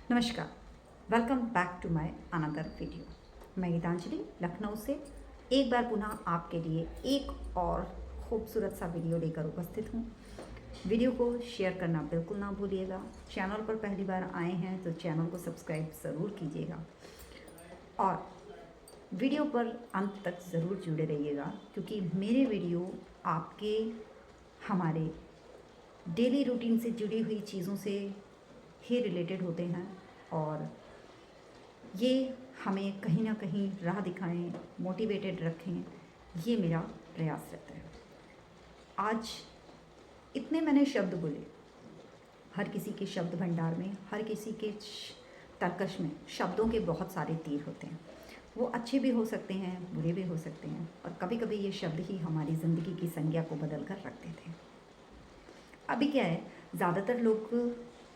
नमस्कार, welcome back to my another video. मैं गीतांजलि लखनऊ से एक बार पुनः आपके लिए एक और खूबसूरत सा वीडियो लेकर उपस्थित हूँ। वीडियो को शेयर करना बिल्कुल ना भूलिएगा। चैनल पर पहली बार आए हैं तो चैनल को सब्सक्राइब ज़रूर कीजिएगा और वीडियो पर अंत तक ज़रूर जुड़े रहिएगा, क्योंकि मेरे वीडियो आपके हमारे डेली रूटीन से जुड़ी हुई चीज़ों से ही रिलेटेड होते हैं और ये हमें कहीं ना कहीं राह दिखाएं, मोटिवेटेड रखें, ये मेरा प्रयास रहता है। आज इतने मैंने शब्द बोले, हर किसी के शब्द भंडार में, हर किसी के तर्कश में शब्दों के बहुत सारे तीर होते हैं। वो अच्छे भी हो सकते हैं, बुरे भी हो सकते हैं, और कभी कभी ये शब्द ही हमारी ज़िंदगी की संज्ञा को बदल कर रख देते हैं। अभी क्या है, ज़्यादातर लोग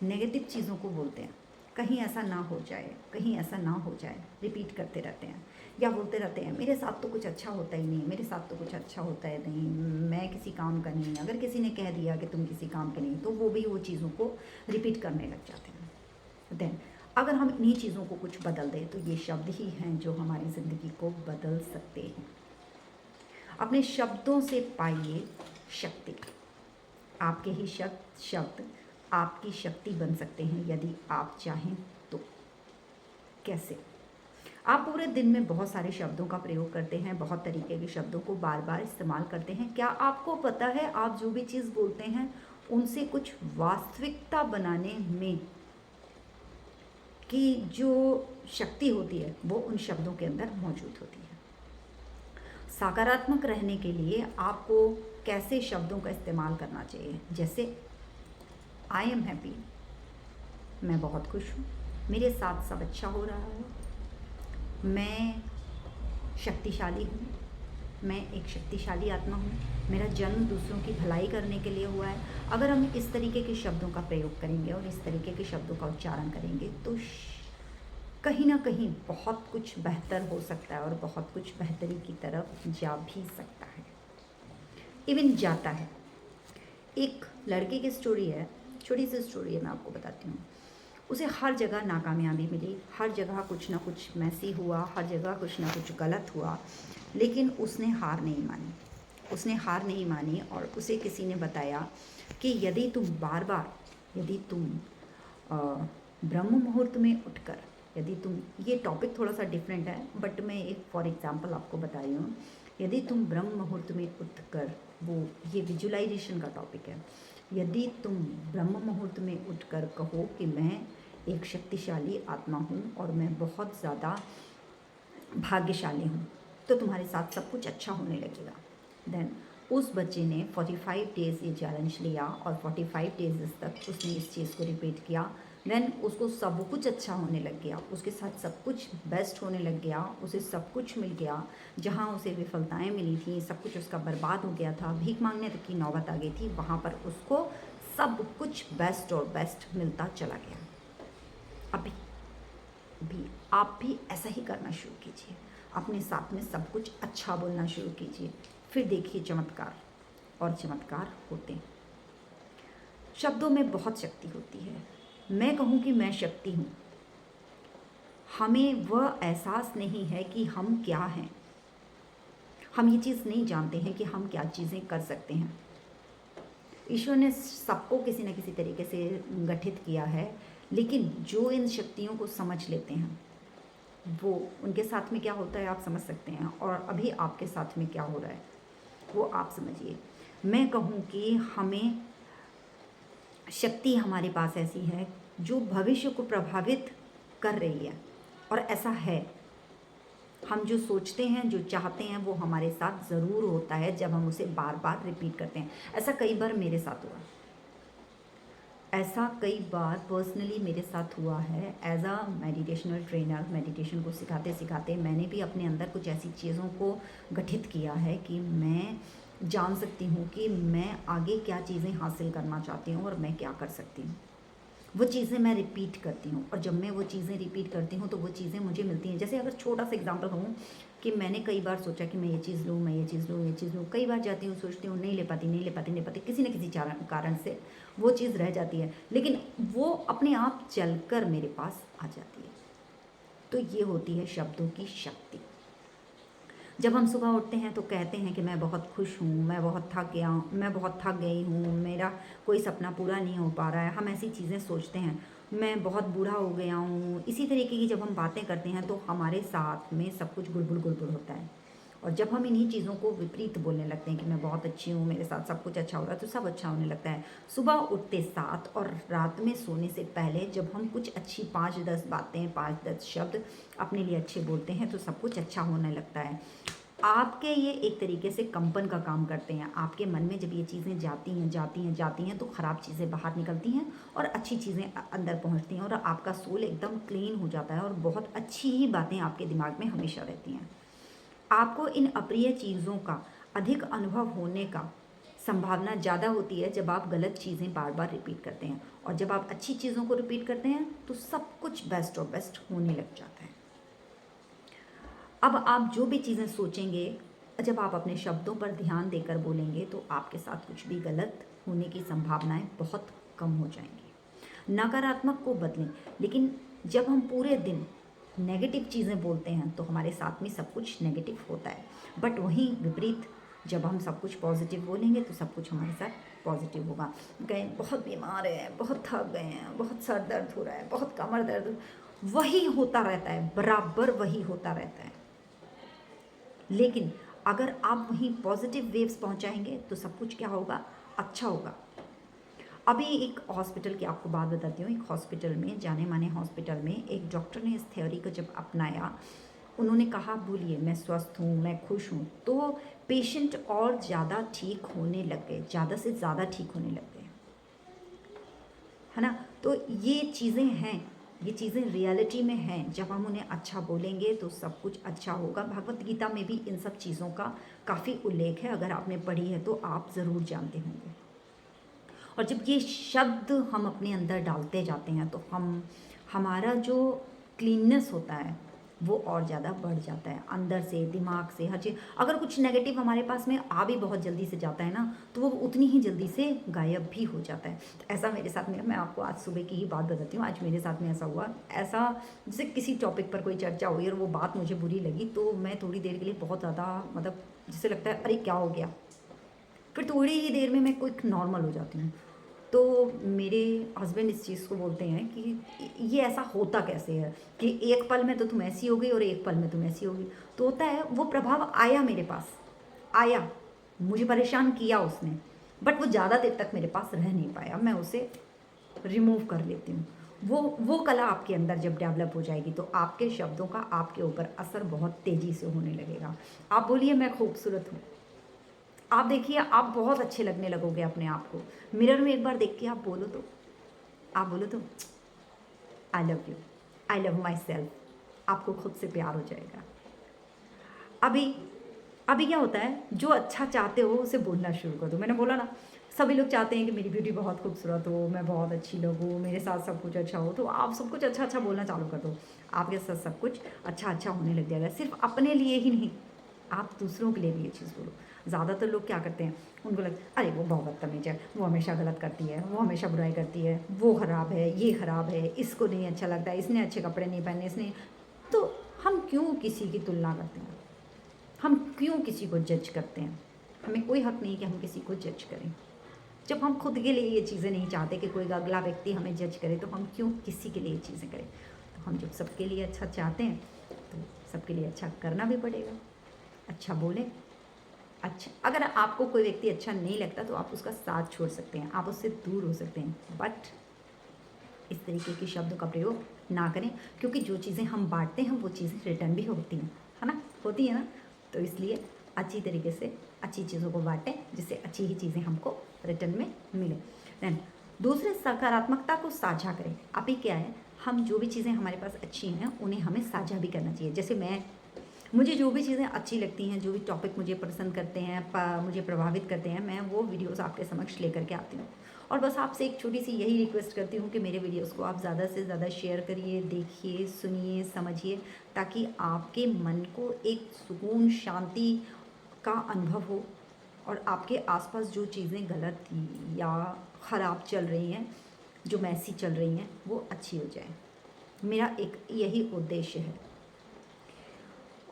नेगेटिव चीज़ों को बोलते हैं, कहीं ऐसा ना हो जाए, कहीं ऐसा ना हो जाए, रिपीट करते रहते हैं या बोलते रहते हैं मेरे साथ तो कुछ अच्छा होता ही नहीं, मेरे साथ तो कुछ अच्छा होता है नहीं, मैं किसी काम का नहीं। अगर किसी ने कह दिया कि तुम किसी काम के नहीं, तो वो भी वो चीज़ों को रिपीट करने लग जाते हैं। देन अगर हम इन्हीं चीज़ों को कुछ बदल दें तो ये शब्द ही हैं जो हमारी ज़िंदगी को बदल सकते हैं। अपने शब्दों से पाइए शक्ति। आपके ही शब्द आपकी शक्ति बन सकते हैं यदि आप चाहें तो। कैसे? आप पूरे दिन में बहुत सारे शब्दों का प्रयोग करते हैं, बहुत तरीके के शब्दों को बार बार इस्तेमाल करते हैं। क्या आपको पता है आप जो भी चीज़ बोलते हैं उनसे कुछ वास्तविकता बनाने में की जो शक्ति होती है वो उन शब्दों के अंदर मौजूद होती है। सकारात्मक रहने के लिए आपको कैसे शब्दों का इस्तेमाल करना चाहिए? जैसे आई एम हैप्पी, मैं बहुत खुश हूँ, मेरे साथ सब अच्छा हो रहा है, मैं शक्तिशाली हूँ, मैं एक शक्तिशाली आत्मा हूँ, मेरा जन्म दूसरों की भलाई करने के लिए हुआ है। अगर हम इस तरीके के शब्दों का प्रयोग करेंगे और इस तरीके के शब्दों का उच्चारण करेंगे तो कहीं ना कहीं बहुत कुछ बेहतर हो सकता है और बहुत कुछ बेहतरी की तरफ जा भी सकता है, इवन जाता है। एक लड़के की स्टोरी है, छोटी सी स्टोरी है, मैं आपको बताती हूँ। उसे हर जगह नाकामयाबी मिली, हर जगह कुछ ना कुछ मैसी हुआ, हर जगह कुछ ना कुछ गलत हुआ, लेकिन उसने हार नहीं मानी। उसने हार नहीं मानी और उसे किसी ने बताया कि यदि तुम बार बार, यदि तुम ब्रह्म मुहूर्त में उठकर, यदि तुम, ये टॉपिक थोड़ा सा डिफरेंट है बट मैं एक फॉर एग्जांपल आपको बता रही हूँ। यदि तुम ब्रह्म मुहूर्त में उठकर, वो ये विजुलाइजेशन का टॉपिक है, यदि तुम ब्रह्म मुहूर्त में उठकर कहो कि मैं एक शक्तिशाली आत्मा हूँ और मैं बहुत ज़्यादा भाग्यशाली हूँ, तो तुम्हारे साथ सब कुछ अच्छा होने लगेगा। देन उस बच्चे ने 45 डेज़ ये चैलेंज लिया और 45 डेज़ तक उसने इस चीज़ को रिपीट किया। देन उसको सब कुछ अच्छा होने लग गया, उसके साथ सब कुछ बेस्ट होने लग गया, उसे सब कुछ मिल गया। जहाँ उसे विफलताएं मिली थी, सब कुछ उसका बर्बाद हो गया था, भीख मांगने तक की नौबत आ गई थी, वहाँ पर उसको सब कुछ बेस्ट और बेस्ट मिलता चला गया। अभी भी आप भी ऐसा ही करना शुरू कीजिए, अपने साथ में सब कुछ अच्छा बोलना शुरू कीजिए, फिर देखिए चमत्कार, और चमत्कार होते हैं। शब्दों में बहुत शक्ति होती है। मैं कहूँ कि मैं शक्ति हूँ, हमें वह एहसास नहीं है कि हम क्या हैं। हम ये चीज़ नहीं जानते हैं कि हम क्या चीज़ें कर सकते हैं। ईश्वर ने सबको किसी न किसी तरीके से गठित किया है, लेकिन जो इन शक्तियों को समझ लेते हैं वो, उनके साथ में क्या होता है आप समझ सकते हैं, और अभी आपके साथ में क्या हो रहा है वो आप समझिए। मैं कहूँ कि हमें शक्ति हमारे पास ऐसी है जो भविष्य को प्रभावित कर रही है, और ऐसा है। हम जो सोचते हैं, जो चाहते हैं, वो हमारे साथ ज़रूर होता है जब हम उसे बार बार रिपीट करते हैं। ऐसा कई बार मेरे साथ हुआ, ऐसा कई बार पर्सनली मेरे साथ हुआ है। As a meditational trainer, meditation को सिखाते सिखाते मैंने भी अपने अंदर कुछ ऐसी चीज़ों को गठित किया है कि मैं जान सकती हूँ कि मैं आगे क्या चीज़ें हासिल करना चाहती हूँ और मैं क्या कर सकती हूँ। वो चीज़ें मैं रिपीट करती हूँ, और जब मैं वो चीज़ें रिपीट करती हूँ तो वो चीज़ें मुझे मिलती हैं। जैसे अगर छोटा सा एग्जांपल कहूँ कि मैंने कई बार सोचा कि मैं ये चीज़ लूँ, मैं ये चीज़ लूँ, ये चीज़ लूँ, कई बार जाती हूँ, सोचती हूँ, नहीं ले पाती, नहीं ले पाती, नहीं ले पाती, किसी न किसी कारण से वो चीज़ रह जाती है, लेकिन वो अपने आप चलकर मेरे पास आ जाती है। तो ये होती है शब्दों की शक्ति। जब हम सुबह उठते हैं तो कहते हैं कि मैं बहुत खुश हूँ, मैं बहुत थक गया हूँ, मैं बहुत थक गई हूँ, मेरा कोई सपना पूरा नहीं हो पा रहा है, हम ऐसी चीज़ें सोचते हैं, मैं बहुत बूढ़ा हो गया हूँ। इसी तरीके की जब हम बातें करते हैं तो हमारे साथ में सब कुछ गुड़बुड़ गुड़बुड़ होता है। और जब हम इन्हीं चीज़ों को विपरीत बोलने लगते हैं कि मैं बहुत अच्छी हूँ, मेरे साथ सब कुछ अच्छा हो रहा है, तो सब अच्छा होने लगता है। सुबह उठते साथ और रात में सोने से पहले जब हम कुछ अच्छी 5-10 बातें, 5-10 शब्द अपने लिए अच्छे बोलते हैं तो सब कुछ अच्छा होने लगता है। आपके ये एक तरीके से कंपन का काम करते हैं। आपके मन में जब ये चीज़ें जाती हैं तो ख़राब चीज़ें बाहर निकलती हैं और अच्छी चीज़ें अंदर पहुंचती हैं, और आपका सोल एकदम क्लीन हो जाता है और बहुत अच्छी ही बातें आपके दिमाग में हमेशा रहती हैं। आपको इन अप्रिय चीज़ों का अधिक अनुभव होने का संभावना ज़्यादा होती है जब आप गलत चीज़ें बार बार रिपीट करते हैं, और जब आप अच्छी चीज़ों को रिपीट करते हैं तो सब कुछ बेस्ट और बेस्ट होने लग जाता है। अब आप जो भी चीज़ें सोचेंगे, जब आप अपने शब्दों पर ध्यान देकर बोलेंगे तो आपके साथ कुछ भी गलत होने की संभावनाएं बहुत कम हो जाएंगी। नकारात्मक को बदलें, लेकिन जब हम पूरे दिन नेगेटिव चीज़ें बोलते हैं तो हमारे साथ में सब कुछ नेगेटिव होता है। बट वहीं विपरीत, जब हम सब कुछ पॉजिटिव बोलेंगे तो सब कुछ हमारे साथ पॉजिटिव होगा। कहीं बहुत बीमार है, बहुत थक गए हैं, बहुत सर दर्द हो रहा है, बहुत कमर दर्द, वही होता रहता है, बराबर वही होता रहता है। लेकिन अगर आप वहीं पॉजिटिव वेव्स पहुंचाएंगे तो सब कुछ क्या होगा, अच्छा होगा। अभी एक हॉस्पिटल की आपको बात बताती हूँ। एक हॉस्पिटल में, जाने माने हॉस्पिटल में, एक डॉक्टर ने इस थ्योरी को जब अपनाया, उन्होंने कहा बोलिए मैं स्वस्थ हूँ, मैं खुश हूँ, तो पेशेंट और ज़्यादा ठीक होने लग गए, ज़्यादा से ज़्यादा ठीक होने लग गए, है ना। तो ये चीज़ें हैं, ये चीज़ें रियलिटी में हैं। जब हम उन्हें अच्छा बोलेंगे तो सब कुछ अच्छा होगा। भगवत गीता में भी इन सब चीज़ों का काफ़ी उल्लेख है, अगर आपने पढ़ी है तो आप ज़रूर जानते होंगे। और जब ये शब्द हम अपने अंदर डालते जाते हैं तो हमारा जो क्लीननेस होता है वो और ज़्यादा बढ़ जाता है, अंदर से, दिमाग से, हर चीज़। अगर कुछ नेगेटिव हमारे पास में आ भी बहुत जल्दी से जाता है ना, तो वो उतनी ही जल्दी से गायब भी हो जाता है। तो ऐसा मेरे साथ में, मैं आपको आज सुबह की ही बात बताती हूँ। आज मेरे साथ में ऐसा हुआ, ऐसा जैसे किसी टॉपिक पर कोई चर्चा हुई और वो बात मुझे बुरी लगी, तो मैं थोड़ी देर के लिए बहुत ज़्यादा, मतलब जैसे लगता है अरे क्या हो गया, फिर थोड़ी ही देर में मैं क्विक नॉर्मल हो जाती हूँ। तो मेरे हस्बैंड इस चीज़ को बोलते हैं कि ये ऐसा होता कैसे है कि एक पल में तो तुम ऐसी हो गई और एक पल में तुम ऐसी हो गई। तो होता है, वो प्रभाव आया मेरे पास, आया, मुझे परेशान किया उसने, बट वो ज़्यादा देर तक मेरे पास रह नहीं पाया, मैं उसे रिमूव कर लेती हूँ। वो कला आपके अंदर जब डेवलप हो जाएगी तो आपके शब्दों का आपके ऊपर असर बहुत तेज़ी से होने लगेगा। आप बोलिए मैं खूबसूरत हूँ, आप देखिए आप बहुत अच्छे लगने लगोगे अपने आप को। मिरर में एक बार देख के आप बोलो तो, I love you, I love my self, आपको खुद से प्यार हो जाएगा। अभी अभी क्या होता है, जो अच्छा चाहते हो उसे बोलना शुरू कर दो। मैंने बोला ना, सभी लोग चाहते हैं कि मेरी ब्यूटी बहुत खूबसूरत हो, मैं बहुत अच्छी लगूँ, मेरे साथ सब कुछ अच्छा हो, तो आप सब कुछ अच्छा अच्छा बोलना चालू कर दो, आपके साथ सब कुछ अच्छा अच्छा होने लग जाएगा। सिर्फ अपने लिए ही नहीं, आप दूसरों के लिए भी ये चीज़ बोलो। ज़्यादातर लोग क्या करते हैं, उनको लगता अरे वो बहुत बदतमीज है, वो हमेशा गलत करती है, वो हमेशा बुराई करती है, वो ख़राब है, ये ख़राब है, इसको नहीं अच्छा लगता है, इसने अच्छे कपड़े नहीं पहने, इसने। तो हम क्यों किसी की तुलना करते हैं, हम क्यों किसी को जज करते हैं? हमें कोई हक नहीं कि हम किसी को जज करें। जब हम खुद के लिए ये चीज़ें नहीं चाहते कि कोई अगला व्यक्ति हमें जज करे, तो हम क्यों किसी के लिए ये चीज़ें करें? तो हम जब सबके लिए अच्छा चाहते हैं तो सबके लिए अच्छा करना भी पड़ेगा, अच्छा बोलें। अच्छा, अगर आपको कोई व्यक्ति अच्छा नहीं लगता तो आप उसका साथ छोड़ सकते हैं, आप उससे दूर हो सकते हैं, बट इस तरीके के शब्दों का प्रयोग ना करें, क्योंकि जो चीज़ें हम बांटते हैं वो चीज़ें रिटर्न भी होती हैं, है ना, होती है ना। तो इसलिए अच्छी तरीके से अच्छी चीज़ों को बांटें, जिससे अच्छी ही चीज़ें हमको रिटर्न में मिले। देन दूसरे, सकारात्मकता को साझा करें। अभी क्या है, हम जो भी चीज़ें हमारे पास अच्छी हैं उन्हें हमें साझा भी करना चाहिए। जैसे मुझे जो भी चीज़ें अच्छी लगती हैं, जो भी टॉपिक मुझे पसंद करते हैं, मुझे प्रभावित करते हैं, मैं वो वीडियोस आपके समक्ष लेकर के आती हूँ। और बस आपसे एक छोटी सी यही रिक्वेस्ट करती हूँ कि मेरे वीडियोस को आप ज़्यादा से ज़्यादा शेयर करिए, देखिए, सुनिए, समझिए, ताकि आपके मन को एक सुकून, शांति का अनुभव हो और आपके आसपास जो चीज़ें गलत या ख़राब चल रही हैं, जो मैसी चल रही हैं, वो अच्छी हो जाए। मेरा एक यही उद्देश्य है।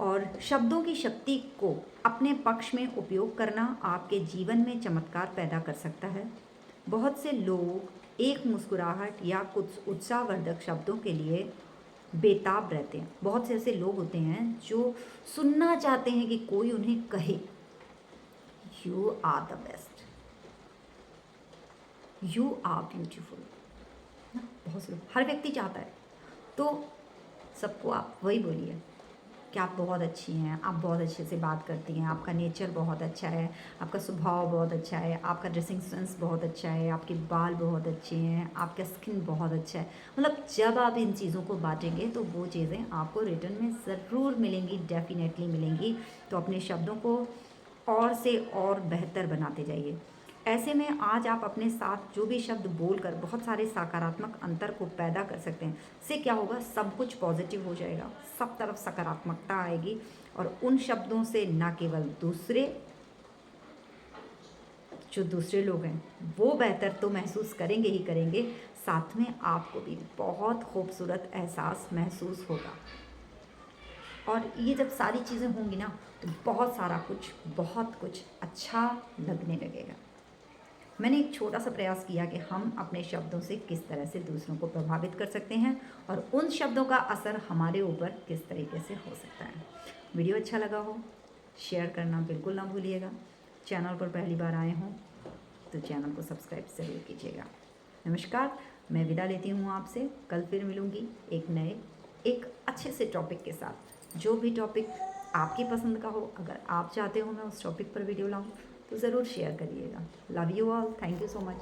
और शब्दों की शक्ति को अपने पक्ष में उपयोग करना आपके जीवन में चमत्कार पैदा कर सकता है। बहुत से लोग एक मुस्कुराहट या कुछ उत्साहवर्धक शब्दों के लिए बेताब रहते हैं। बहुत से ऐसे लोग होते हैं जो सुनना चाहते हैं कि कोई उन्हें कहे, you are the best, you are beautiful. बहुत से लोग, हर व्यक्ति चाहता है। तो सबको आप वही बोलिए कि आप बहुत अच्छी हैं, आप बहुत अच्छे से बात करती हैं, आपका नेचर बहुत अच्छा है, आपका स्वभाव बहुत अच्छा है, आपका ड्रेसिंग सेंस बहुत अच्छा है, आपके बाल बहुत अच्छे हैं, आपका स्किन बहुत अच्छा है। मतलब जब आप इन चीज़ों को बांटेंगे तो वो चीज़ें आपको रिटर्न में ज़रूर मिलेंगी, डेफिनेटली मिलेंगी। तो अपने शब्दों को और से और बेहतर बनाते जाइए। ऐसे में आज आप अपने साथ जो भी शब्द बोलकर बहुत सारे सकारात्मक अंतर को पैदा कर सकते हैं। इससे क्या होगा, सब कुछ पॉजिटिव हो जाएगा, सब तरफ सकारात्मकता आएगी और उन शब्दों से ना केवल दूसरे लोग हैं वो बेहतर तो महसूस करेंगे ही करेंगे, साथ में आपको भी बहुत खूबसूरत एहसास महसूस होगा। और ये जब सारी चीज़ें होंगी ना तो बहुत कुछ अच्छा लगने लगेगा। मैंने एक छोटा सा प्रयास किया कि हम अपने शब्दों से किस तरह से दूसरों को प्रभावित कर सकते हैं और उन शब्दों का असर हमारे ऊपर किस तरीके से हो सकता है। वीडियो अच्छा लगा हो, शेयर करना बिल्कुल ना भूलिएगा। चैनल पर पहली बार आए हों तो चैनल को सब्सक्राइब ज़रूर कीजिएगा। नमस्कार, मैं विदा लेती हूँ आपसे। कल फिर मिलूँगी एक अच्छे से टॉपिक के साथ। जो भी टॉपिक आपकी पसंद का हो, अगर आप चाहते हो मैं उस टॉपिक पर वीडियो लाऊँ तो ज़रूर शेयर करिएगा। Love you all, thank you so much.